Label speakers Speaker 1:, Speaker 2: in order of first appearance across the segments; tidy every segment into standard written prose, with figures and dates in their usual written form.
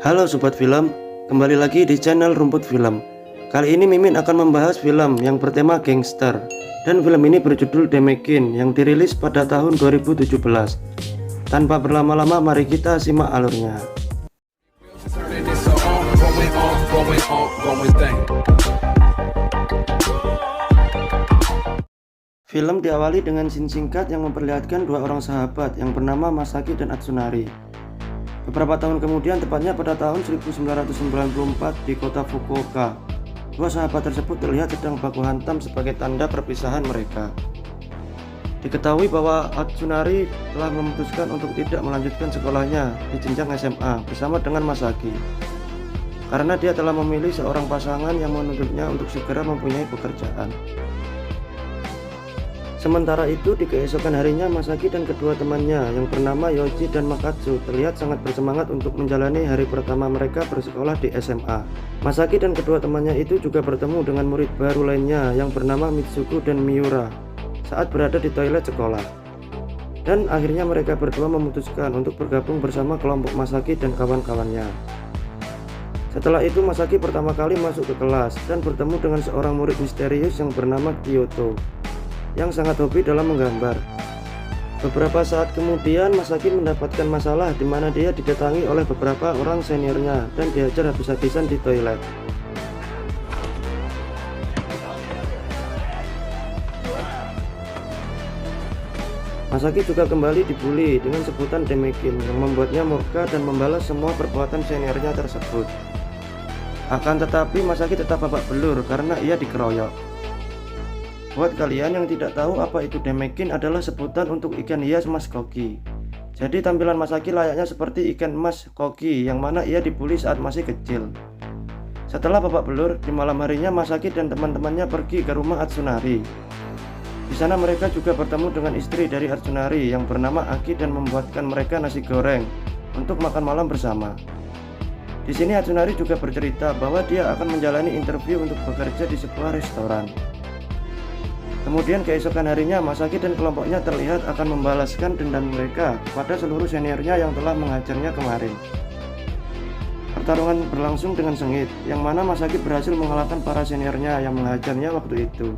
Speaker 1: Halo Sobat Film, kembali lagi di channel Rumput Film. Kali ini Mimin akan membahas film yang bertema gangster. Dan film ini berjudul Demekin yang dirilis pada tahun 2017. Tanpa berlama-lama, mari kita simak alurnya. Film diawali dengan scene singkat yang memperlihatkan dua orang sahabat yang bernama Masaki dan Atsunari. Beberapa tahun kemudian, tepatnya pada tahun 1994 di kota Fukuoka, dua sahabat tersebut terlihat sedang baku hantam sebagai tanda perpisahan mereka. Diketahui bahwa Atsunari telah memutuskan untuk tidak melanjutkan sekolahnya di jenjang SMA bersama dengan Masaki, karena dia telah memilih seorang pasangan yang menuntutnya untuk segera mempunyai pekerjaan. Sementara itu, di keesokan harinya Masaki dan kedua temannya yang bernama Yoji dan Makatsu terlihat sangat bersemangat untuk menjalani hari pertama mereka bersekolah di SMA. Masaki dan kedua temannya itu juga bertemu dengan murid baru lainnya yang bernama Mitsuko dan Miura saat berada di toilet sekolah. Dan akhirnya mereka berdua memutuskan untuk bergabung bersama kelompok Masaki dan kawan-kawannya. Setelah itu, Masaki pertama kali masuk ke kelas dan bertemu dengan seorang murid misterius yang bernama Kyoto yang sangat hobi dalam menggambar. Beberapa saat kemudian, Masaki mendapatkan masalah di mana dia didatangi oleh beberapa orang seniornya dan diajar habis-habisan di toilet. Masaki juga kembali dibully dengan sebutan Demekin yang membuatnya murka dan membalas semua perbuatan seniornya tersebut. Akan tetapi Masaki tetap babak belur karena ia dikeroyok. Buat kalian yang tidak tahu apa itu Demekin, adalah sebutan untuk ikan hias mas koki. Jadi tampilan Masaki layaknya seperti ikan mas koki yang mana ia dibully saat masih kecil. Setelah babak belur, di malam harinya Masaki dan teman-temannya pergi ke rumah Atsunari. Di sana mereka juga bertemu dengan istri dari Atsunari yang bernama Aki dan membuatkan mereka nasi goreng untuk makan malam bersama. Di sini Atsunari juga bercerita bahwa dia akan menjalani interview untuk bekerja di sebuah restoran. Kemudian keesokan harinya, Masaki dan kelompoknya terlihat akan membalaskan dendam mereka kepada seluruh seniornya yang telah menghajarnya kemarin. Pertarungan berlangsung dengan sengit, yang mana Masaki berhasil mengalahkan para seniornya yang menghajarnya waktu itu.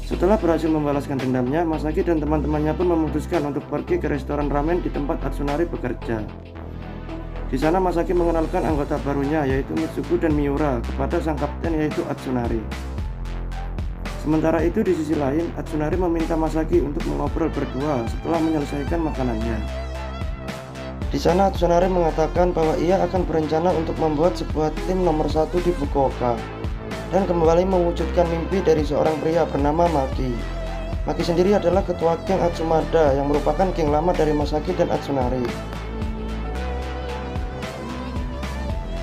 Speaker 1: Setelah berhasil membalaskan dendamnya, Masaki dan teman-temannya pun memutuskan untuk pergi ke restoran ramen di tempat Atsunari bekerja. Di sana Masaki mengenalkan anggota barunya yaitu Mitsuko dan Miura kepada sang kapten yaitu Atsunari. Sementara itu di sisi lain, Atsunari meminta Masaki untuk mengobrol berdua setelah menyelesaikan makanannya. Di sana Atsunari mengatakan bahwa ia akan berencana untuk membuat sebuah tim nomor 1 di Fukuoka dan kembali mewujudkan mimpi dari seorang pria bernama Maki. Maki sendiri adalah ketua geng Atsumada yang merupakan geng lama dari Masaki dan Atsunari.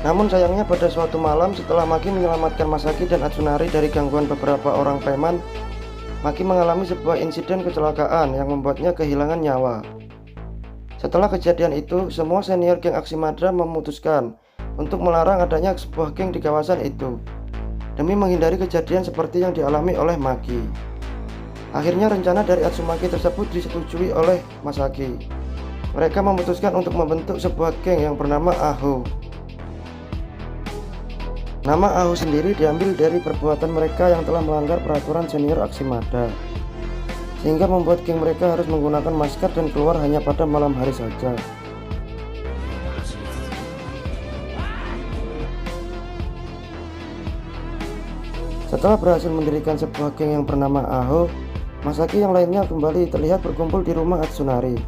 Speaker 1: Namun sayangnya pada suatu malam setelah Maki menyelamatkan Masaki dan Atsunari dari gangguan beberapa orang preman, Maki mengalami sebuah insiden kecelakaan yang membuatnya kehilangan nyawa. Setelah kejadian itu, semua senior geng Atsunari memutuskan untuk melarang adanya sebuah geng di kawasan itu demi menghindari kejadian seperti yang dialami oleh Maki. Akhirnya rencana dari Atsumaki tersebut disetujui oleh Masaki. Mereka memutuskan untuk membentuk sebuah geng yang bernama Aho. Nama Aho sendiri diambil dari perbuatan mereka yang telah melanggar peraturan senior Atsunari, sehingga membuat geng mereka harus menggunakan masker dan keluar hanya pada malam hari saja. Setelah berhasil mendirikan sebuah geng yang bernama Aho, Masaki yang lainnya kembali terlihat berkumpul di rumah Atsunari.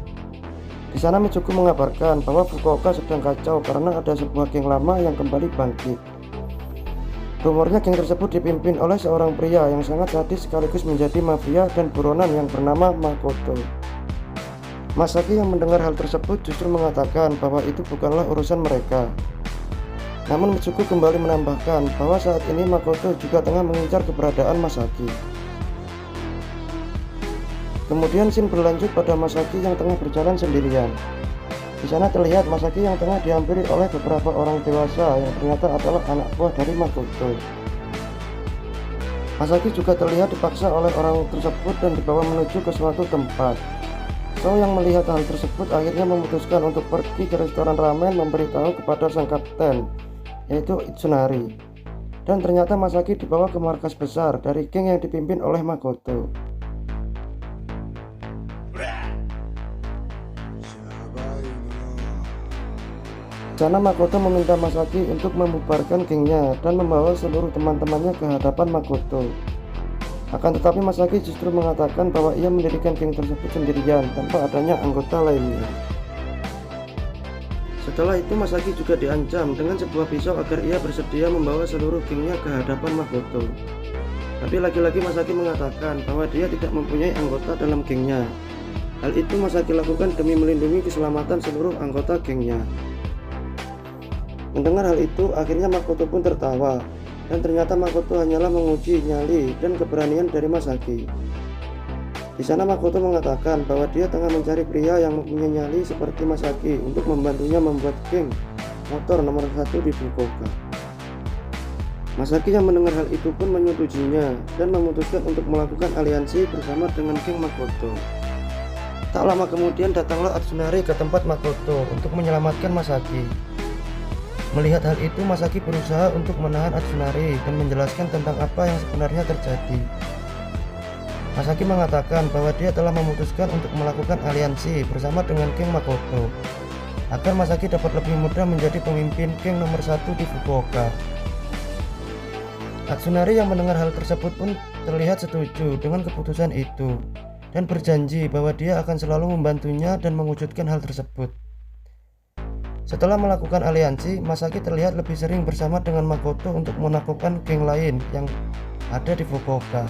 Speaker 1: Di sana Mitsuko mengabarkan bahwa Fukuoka sedang kacau karena ada sebuah geng lama yang kembali bangkit. Rumornya geng tersebut dipimpin oleh seorang pria yang sangat sadis sekaligus menjadi mafia dan buronan yang bernama Makoto. Masaki yang mendengar hal tersebut justru mengatakan bahwa itu bukanlah urusan mereka. Namun Mitsuko kembali menambahkan bahwa saat ini Makoto juga tengah mengincar keberadaan Masaki. Kemudian scene berlanjut pada Masaki yang tengah berjalan sendirian. Di sana terlihat Masaki yang tengah dihampiri oleh beberapa orang dewasa yang ternyata adalah anak buah dari Makoto. Masaki juga terlihat dipaksa oleh orang tersebut dan dibawa menuju ke suatu tempat. Makoto yang melihat hal tersebut akhirnya memutuskan untuk pergi ke restoran ramen memberitahu kepada sang kapten, yaitu Itsunari. Dan ternyata Masaki dibawa ke markas besar dari geng yang dipimpin oleh Makoto. Di sana Makoto meminta Masaki untuk membubarkan gengnya dan membawa seluruh teman-temannya ke hadapan Makoto. Akan tetapi Masaki justru mengatakan bahwa ia mendirikan geng tersebut sendirian tanpa adanya anggota lainnya. Setelah itu Masaki juga diancam dengan sebuah pisau agar ia bersedia membawa seluruh gengnya ke hadapan Makoto. Tapi lagi-lagi Masaki mengatakan bahwa dia tidak mempunyai anggota dalam gengnya. Hal itu Masaki lakukan demi melindungi keselamatan seluruh anggota gengnya. Mendengar hal itu, akhirnya Makoto pun tertawa. Dan ternyata Makoto hanyalah menguji nyali dan keberanian dari Masaki. Di sana Makoto mengatakan bahwa dia tengah mencari pria yang mempunyai nyali seperti Masaki untuk membantunya membuat geng motor nomor 1 di Fukuoka. Masaki yang mendengar hal itu pun menyetujuinya dan memutuskan untuk melakukan aliansi bersama dengan geng Makoto. Tak lama kemudian datanglah Atsunari ke tempat Makoto untuk menyelamatkan Masaki. Melihat hal itu, Masaki berusaha untuk menahan Atsunari dan menjelaskan tentang apa yang sebenarnya terjadi. Masaki mengatakan bahwa dia telah memutuskan untuk melakukan aliansi bersama dengan geng Makoto agar Masaki dapat lebih mudah menjadi pemimpin geng nomor 1 di Fukuoka. Atsunari yang mendengar hal tersebut pun terlihat setuju dengan keputusan itu dan berjanji bahwa dia akan selalu membantunya dan mewujudkan hal tersebut. Setelah melakukan aliansi, Masaki terlihat lebih sering bersama dengan Makoto untuk menaklukkan geng lain yang ada di Fukuoka.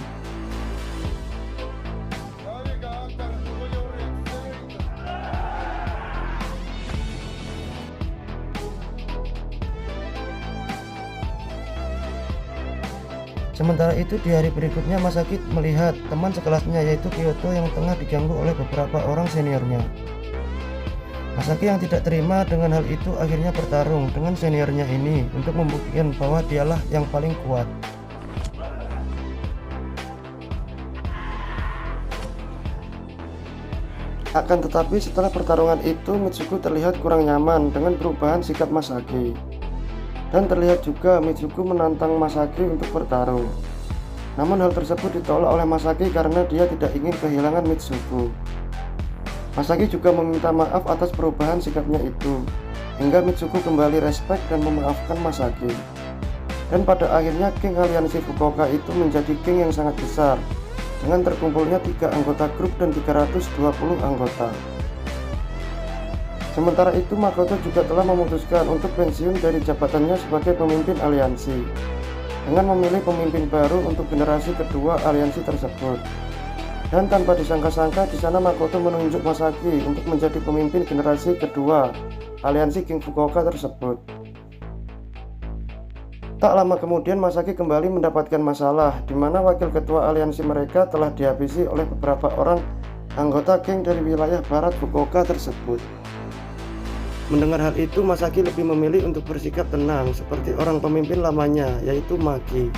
Speaker 1: Sementara itu di hari berikutnya Masaki melihat teman sekelasnya yaitu Kyoto yang tengah diganggu oleh beberapa orang seniornya. Masaki yang tidak terima dengan hal itu akhirnya bertarung dengan seniornya ini untuk membuktikan bahwa dialah yang paling kuat. Akan tetapi setelah pertarungan itu Mitsuku terlihat kurang nyaman dengan perubahan sikap Masaki. Dan terlihat juga Mitsuku menantang Masaki untuk bertarung. Namun hal tersebut ditolak oleh Masaki karena dia tidak ingin kehilangan Mitsuku. Masaki juga meminta maaf atas perubahan sikapnya itu, hingga Mitsuku kembali respek dan memaafkan Masaki. Dan pada akhirnya geng aliansi Fukuoka itu menjadi geng yang sangat besar, dengan terkumpulnya 3 anggota grup dan 320 anggota. Sementara itu Makoto juga telah memutuskan untuk pensiun dari jabatannya sebagai pemimpin aliansi, dengan memilih pemimpin baru untuk generasi kedua aliansi tersebut. Dan tanpa disangka-sangka di sana Makoto menunjuk Masaki untuk menjadi pemimpin generasi kedua aliansi geng Fukuoka tersebut. Tak lama kemudian Masaki kembali mendapatkan masalah di mana wakil ketua aliansi mereka telah dihabisi oleh beberapa orang anggota geng dari wilayah barat Fukuoka tersebut. Mendengar hal itu Masaki lebih memilih untuk bersikap tenang seperti orang pemimpin lamanya yaitu Maki.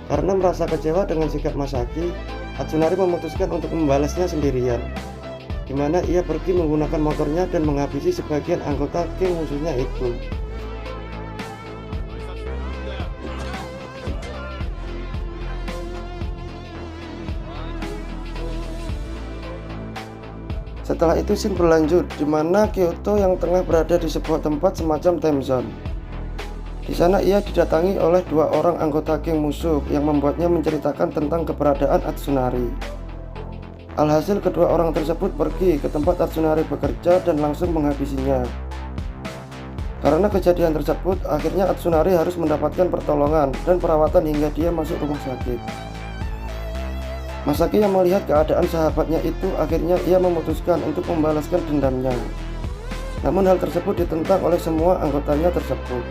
Speaker 1: Karena merasa kecewa dengan sikap Masaki, Atsunari memutuskan untuk membalasnya sendirian, di mana ia pergi menggunakan motornya dan menghabisi sebagian anggota geng musuhnya itu. Setelah itu scene berlanjut di mana Kyoto yang tengah berada di sebuah tempat semacam time zone. Di sana ia didatangi oleh 2 orang anggota geng musuh yang membuatnya menceritakan tentang keberadaan Atsunari. Alhasil kedua orang tersebut pergi ke tempat Atsunari bekerja dan langsung menghabisinya. Karena kejadian tersebut, akhirnya Atsunari harus mendapatkan pertolongan dan perawatan hingga dia masuk rumah sakit. Masaki yang melihat keadaan sahabatnya itu, akhirnya ia memutuskan untuk membalaskan dendamnya. Namun hal tersebut ditentang oleh semua anggotanya tersebut.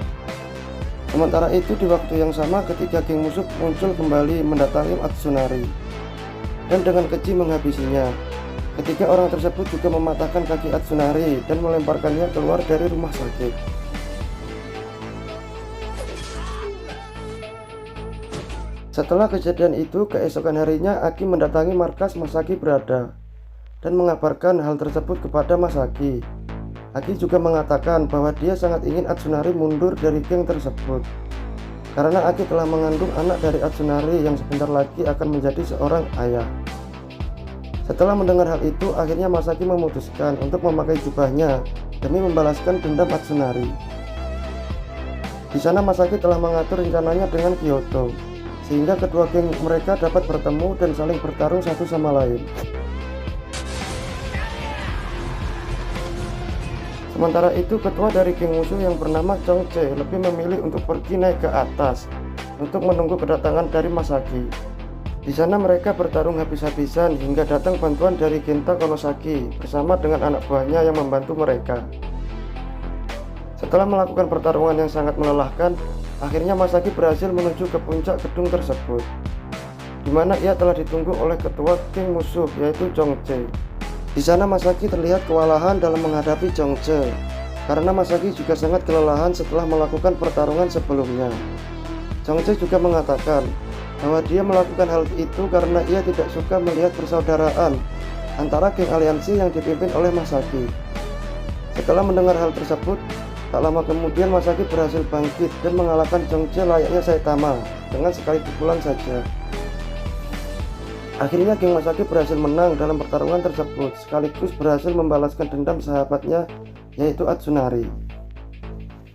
Speaker 1: Sementara itu di waktu yang sama ketika geng musuh muncul kembali mendatangi Atsunari dan dengan keji menghabisinya. Ketiga orang tersebut juga mematahkan kaki Atsunari dan melemparkannya keluar dari rumah sakit. Setelah kejadian itu, keesokan harinya Aki mendatangi markas Masaki berada. dan mengabarkan hal tersebut kepada Masaki. Aki juga mengatakan bahwa dia sangat ingin Atsunari mundur dari geng tersebut karena Aki telah mengandung anak dari Atsunari yang sebentar lagi akan menjadi seorang ayah. Setelah mendengar hal itu, akhirnya Masaki memutuskan untuk memakai jubahnya demi membalaskan dendam Atsunari. Di sana Masaki telah mengatur rencananya dengan Kyoto, sehingga kedua geng mereka dapat bertemu dan saling bertarung satu sama lain. Sementara itu, ketua dari geng musuh yang bernama Chongche lebih memilih untuk pergi naik ke atas untuk menunggu kedatangan dari Masaki. Di sana mereka bertarung habis-habisan hingga datang bantuan dari Genta Konosaki bersama dengan anak buahnya yang membantu mereka. Setelah melakukan pertarungan yang sangat melelahkan, akhirnya Masaki berhasil menuju ke puncak gedung tersebut, di mana ia telah ditunggu oleh ketua geng musuh yaitu Chongche. Di sana Masaki terlihat kewalahan dalam menghadapi Chongche karena Masaki juga sangat kelelahan setelah melakukan pertarungan sebelumnya. Chongche juga mengatakan bahwa dia melakukan hal itu karena ia tidak suka melihat persaudaraan antara geng aliansi yang dipimpin oleh Masaki. Setelah mendengar hal tersebut, tak lama kemudian Masaki berhasil bangkit dan mengalahkan Chongche layaknya Saitama dengan sekali pukulan saja. Akhirnya geng Masaki berhasil menang dalam pertarungan tersebut, sekaligus berhasil membalaskan dendam sahabatnya yaitu Atsunari.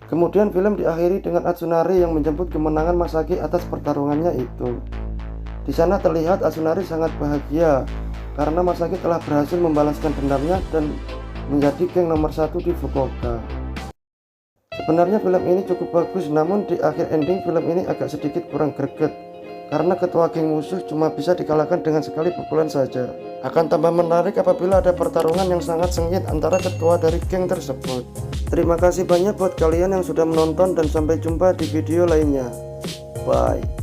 Speaker 1: Kemudian film diakhiri dengan Atsunari yang menjemput kemenangan Masaki atas pertarungannya itu. Di sana terlihat Atsunari sangat bahagia karena Masaki telah berhasil membalaskan dendamnya dan menjadi geng nomor 1 di Fukuoka. Sebenarnya film ini cukup bagus, namun di akhir ending film ini agak sedikit kurang greget karena ketua geng musuh cuma bisa dikalahkan dengan sekali pukulan saja. Akan tambah menarik apabila ada pertarungan yang sangat sengit antara ketua dari geng tersebut. Terima kasih banyak buat kalian yang sudah menonton dan sampai jumpa di video lainnya. Bye.